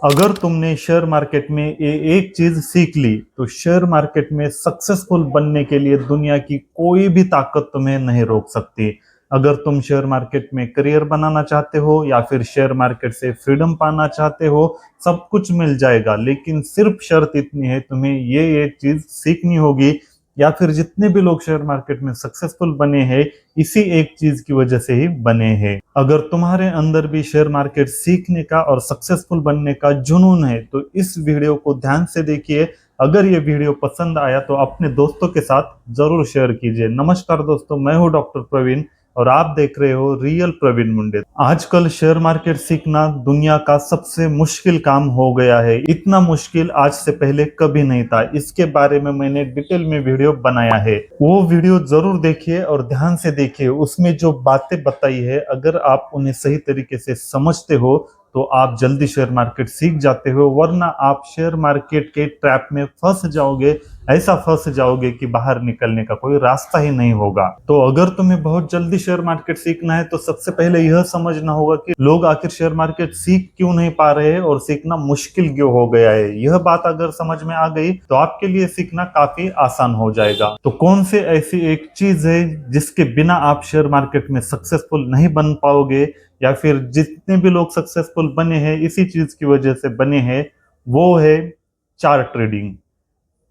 अगर तुमने share market में ये एक चीज सीख ली तो शेयर मार्केट में सक्सेसफुल बनने के लिए दुनिया की कोई भी ताकत तुम्हें नहीं रोक सकती। अगर तुम शेयर मार्केट में करियर बनाना चाहते हो या फिर शेयर मार्केट से फ्रीडम पाना चाहते हो, सब कुछ मिल जाएगा, लेकिन सिर्फ शर्त इतनी है, तुम्हें ये एक चीज सीखनी होगी। या फिर जितने भी लोग शेयर मार्केट में सक्सेसफुल बने हैं, इसी एक चीज की वजह से ही बने हैं। अगर तुम्हारे अंदर भी शेयर मार्केट सीखने का और सक्सेसफुल बनने का जुनून है तो इस वीडियो को ध्यान से देखिए। अगर ये वीडियो पसंद आया तो अपने दोस्तों के साथ जरूर शेयर कीजिए। नमस्कार दोस्तों, मैं हूं डॉक्टर प्रवीण और आप देख रहे हो रियल प्रवीण मुंडे। आजकल शेयर मार्केट सीखना दुनिया का सबसे मुश्किल काम हो गया है। इतना मुश्किल आज से पहले कभी नहीं था। इसके बारे में मैंने डिटेल में वीडियो बनाया है, वो वीडियो जरूर देखिए और ध्यान से देखिए। उसमें जो बातें बताई है, अगर आप उन्हें सही तरीके से समझते हो तो आप जल्दी शेयर मार्केट सीख जाते हो, वरना आप शेयर मार्केट के ट्रैप में फंस जाओगे। ऐसा फंस जाओगे कि बाहर निकलने का कोई रास्ता ही नहीं होगा। तो अगर तुम्हें बहुत जल्दी शेयर मार्केट सीखना है तो सबसे पहले यह समझना होगा कि लोग आखिर शेयर मार्केट सीख क्यों नहीं पा रहे हैं और सीखना मुश्किल क्यों हो गया है। यह बात अगर समझ में आ गई तो आपके लिए सीखना काफी आसान हो जाएगा। तो कौन से ऐसी एक चीज है जिसके बिना आप शेयर मार्केट में सक्सेसफुल नहीं बन पाओगे, या फिर जितने भी लोग सक्सेसफुल बने हैं इसी चीज की वजह से बने हैं, वो है चार्ट ट्रेडिंग।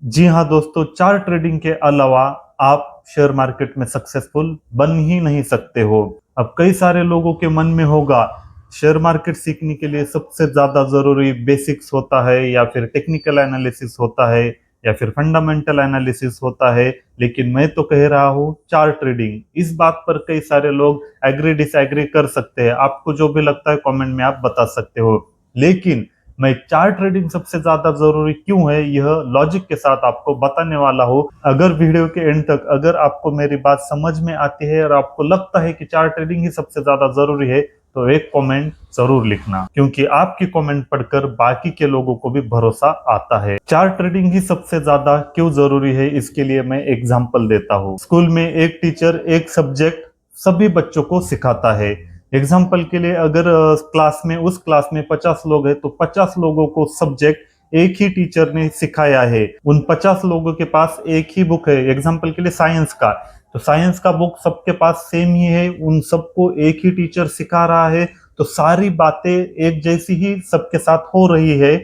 जी हाँ दोस्तों, चार्ट ट्रेडिंग के अलावा आप शेयर मार्केट में सक्सेसफुल बन ही नहीं सकते हो। अब कई सारे लोगों के मन में होगा शेयर मार्केट सीखने के लिए सबसे ज्यादा जरूरी बेसिक्स होता है, या फिर टेक्निकल एनालिसिस होता है, या फिर फंडामेंटल एनालिसिस होता है। लेकिन मैं तो कह रहा हूँ चार्ट ट्रेडिंग। इस बात पर कई सारे लोग एग्री डिसएग्री कर सकते हैं, आपको जो भी लगता है कमेंट में आप बता सकते हो। लेकिन मैं चार्ट ट्रेडिंग सबसे ज्यादा जरूरी क्यों है, यह लॉजिक के साथ आपको बताने वाला हूं। अगर वीडियो के एंड तक अगर आपको मेरी बात समझ में आती है और आपको लगता है कि चार्ट ट्रेडिंग ही सबसे ज्यादा जरूरी है, तो एक कमेंट जरूर लिखना, क्योंकि आपकी कमेंट पढ़कर बाकी के लोगों को भी भरोसा आता है। चार्ट ट्रेडिंग ही सबसे ज्यादा क्यों जरूरी है, इसके लिए मैं एग्जांपल देता हूँ। स्कूल में एक टीचर एक सब्जेक्ट सभी बच्चों को सिखाता है। एग्जाम्पल के लिए अगर उस क्लास में 50 लोग हैं तो 50 लोगों को सब्जेक्ट एक ही टीचर ने सिखाया है। उन 50 लोगों के पास एक ही बुक है, एग्जाम्पल के लिए साइंस का, तो साइंस का बुक सबके पास सेम ही है, उन सबको एक ही टीचर सिखा रहा है, तो सारी बातें एक जैसी ही सबके साथ हो रही है।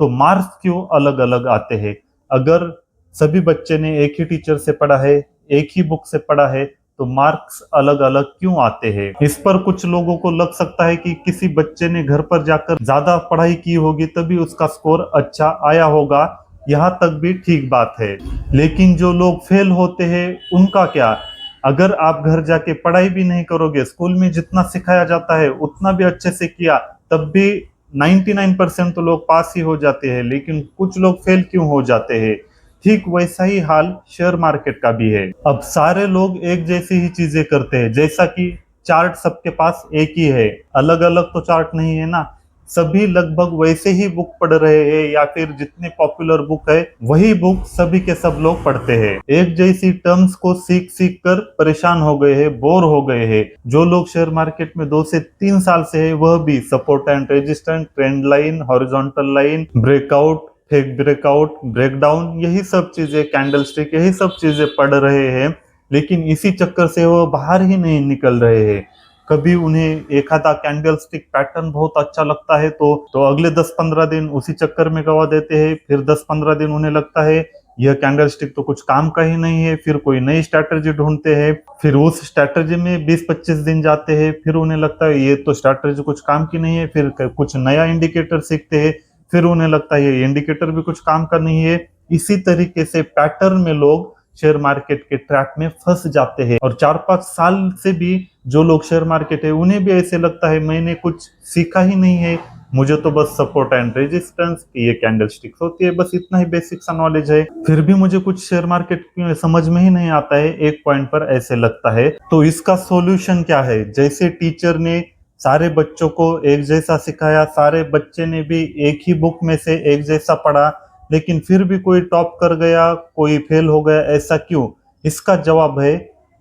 तो मार्क्स क्यों अलग अलग आते हैं? अगर सभी बच्चे ने एक ही टीचर से पढ़ा है, एक ही बुक से पढ़ा है, तो मार्क्स अलग अलग क्यों आते हैं? इस पर कुछ लोगों को लग सकता है कि किसी बच्चे ने घर पर जाकर ज्यादा पढ़ाई की होगी तभी उसका स्कोर अच्छा आया होगा। यहाँ तक भी ठीक बात है, लेकिन जो लोग फेल होते हैं उनका क्या? अगर आप घर जाके पढ़ाई भी नहीं करोगे, स्कूल में जितना सिखाया जाता है उतना भी अच्छे से किया, तब भी 99% तो लोग पास ही हो जाते हैं, लेकिन कुछ लोग फेल क्यों हो जाते हैं? ठीक वैसा ही हाल शेयर मार्केट का भी है। अब सारे लोग एक जैसी ही चीजें करते हैं, जैसा कि चार्ट सबके पास एक ही है, अलग अलग तो चार्ट नहीं है ना। सभी लगभग वैसे ही बुक पढ़ रहे हैं, या फिर जितने पॉपुलर बुक है वही बुक सभी के सब लोग पढ़ते हैं। एक जैसी टर्म्स को सीख सीख कर परेशान हो गए हैं, बोर हो गए हैं। जो लोग शेयर मार्केट में 2 से 3 साल से है, वह भी support and resistance, trend line, horizontal line, breakout, fake breakout, breakdown, यही सब चीजें, कैंडल स्टिक, यही सब चीजें पढ़ रहे हैं। लेकिन इसी चक्कर से वो बाहर ही नहीं निकल रहे हैं। कभी उन्हें एक आधा कैंडल स्टिक पैटर्न बहुत अच्छा लगता है तो अगले 10-15 दिन उसी चक्कर में गवा देते हैं। फिर 10-15 दिन उन्हें लगता है यह कैंडल स्टिक तो कुछ काम का ही नहीं है, फिर कोई नई स्ट्रैटेजी ढूंढते हैं। फिर उस स्ट्रैटेजी में 20-25 दिन जाते हैं, फिर उन्हें लगता है ये तो स्ट्रैटेजी कुछ काम की नहीं है। फिर कुछ नया इंडिकेटर सीखते हैं, फिर उन्हें लगता है ये इंडिकेटर भी कुछ काम का नहीं है। इसी तरीके से पैटर्न में लोग शेयर मार्केट के ट्रैप में फंस जाते हैं। और 4-5 साल से भी जो लोग शेयर मार्केट है उन्हें भी ऐसे लगता है मैंने कुछ सीखा ही नहीं है, मुझे तो बस सपोर्ट एंड रेजिस्टेंस, ये कैंडल स्टिक्स होती है, बस इतना ही बेसिक सा नॉलेज है। फिर भी मुझे कुछ शेयर मार्केट समझ में ही नहीं आता है, एक पॉइंट पर ऐसे लगता है। तो इसका सॉल्यूशन क्या है? जैसे टीचर ने सारे बच्चों को एक जैसा सिखाया, सारे बच्चे ने भी एक ही बुक में से एक जैसा पढ़ा, लेकिन फिर भी कोई टॉप कर गया, कोई फेल हो गया, ऐसा क्यों? इसका जवाब है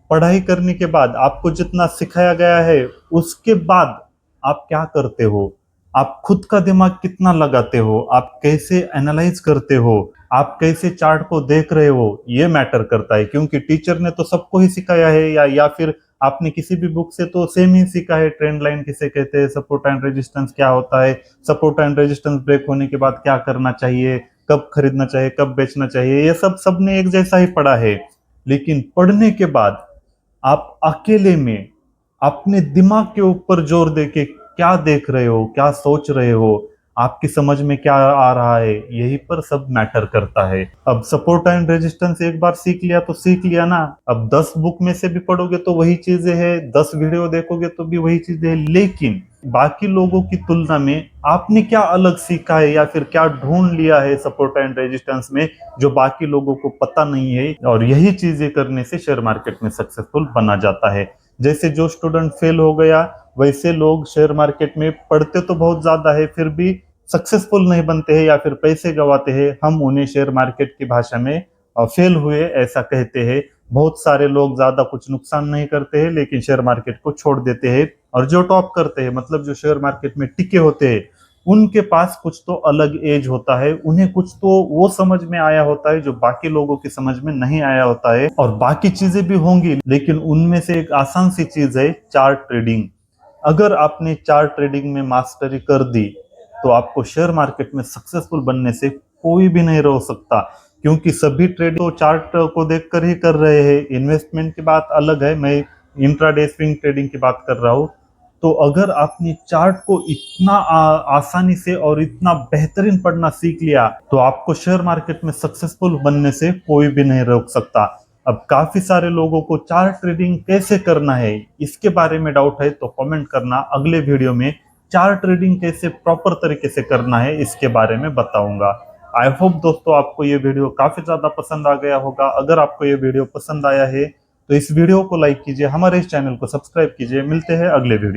पढ़ाई करने के बाद आपको जितना सिखाया गया है उसके बाद आप क्या करते हो। आप खुद का दिमाग कितना लगाते हो, आप कैसे एनालाइज करते हो, आप कैसे चार्ट को देख रहे हो, ये मैटर करता है। क्योंकि टीचर ने तो सबको ही सिखाया है, या फिर आपने किसी भी बुक से तो सेम ही सीखा है। ट्रेंड लाइन किसे कहते हैं, सपोर्ट एंड रेजिस्टेंस क्या होता है, सपोर्ट एंड रेजिस्टेंस ब्रेक होने के बाद क्या करना चाहिए, कब खरीदना चाहिए, कब बेचना चाहिए, ये सब सबने एक जैसा ही पढ़ा है। लेकिन पढ़ने के बाद आप अकेले में अपने दिमाग के ऊपर जोर देके क्या देख रहे हो, क्या सोच रहे हो, आपकी समझ में क्या आ रहा है, यही पर सब मैटर करता है। अब सपोर्ट एंड रेजिस्टेंस एक बार सीख लिया तो सीख लिया ना। अब 10 बुक में से भी पढ़ोगे तो वही चीजें हैं, 10 वीडियो देखोगे तो भी वही चीजें हैं। लेकिन बाकी लोगों की तुलना में आपने क्या अलग सीखा है, या फिर क्या ढूंढ लिया है सपोर्ट एंड रेजिस्टेंस में, जो बाकी लोगों को पता नहीं है। और यही चीजें करने से शेयर मार्केट में सक्सेसफुल बना जाता है। जैसे जो स्टूडेंट फेल हो गया, वैसे लोग शेयर मार्केट में पढ़ते तो बहुत ज्यादा है, फिर भी सक्सेसफुल नहीं बनते हैं, या फिर पैसे गंवाते हैं। हम उन्हें शेयर मार्केट की भाषा में फेल हुए ऐसा कहते हैं। बहुत सारे लोग ज्यादा कुछ नुकसान नहीं करते हैं, लेकिन शेयर मार्केट को छोड़ देते हैं। और जो टॉप करते हैं, मतलब जो शेयर मार्केट में टिके होते हैं, उनके पास कुछ तो अलग एज होता है, उन्हें कुछ तो वो समझ में आया होता है जो बाकी लोगों की समझ में नहीं आया होता है। और बाकी चीजें भी होंगी, लेकिन उनमें से एक आसान सी चीज है चार्ट ट्रेडिंग। अगर आपने चार्ट ट्रेडिंग में मास्टरी कर दी, तो आपको शेयर मार्केट में सक्सेसफुल बनने से कोई भी नहीं रोक सकता। क्योंकि सभी ट्रेड तो चार्ट को देखकर ही कर रहे हैं। इन्वेस्टमेंट की बात अलग है, मैं इंट्राडे स्विंग ट्रेडिंग की बात कर रहा हूँ। तो अगर आपने चार्ट को इतना आसानी से और इतना बेहतरीन पढ़ना सीख लिया, तो आपको शेयर मार्केट में सक्सेसफुल बनने से कोई भी नहीं रोक सकता। अब काफी सारे लोगों को चार्ट ट्रेडिंग कैसे करना है, इसके बारे में डाउट है तो कमेंट करना। अगले वीडियो में चार्ट ट्रेडिंग कैसे प्रॉपर तरीके से करना है, इसके बारे में बताऊंगा। आई होप दोस्तों आपको ये वीडियो काफी ज्यादा पसंद आ गया होगा। अगर आपको ये वीडियो पसंद आया है तो इस वीडियो को लाइक कीजिए, हमारे इस चैनल को सब्सक्राइब कीजिए। मिलते हैं अगले वीडियो।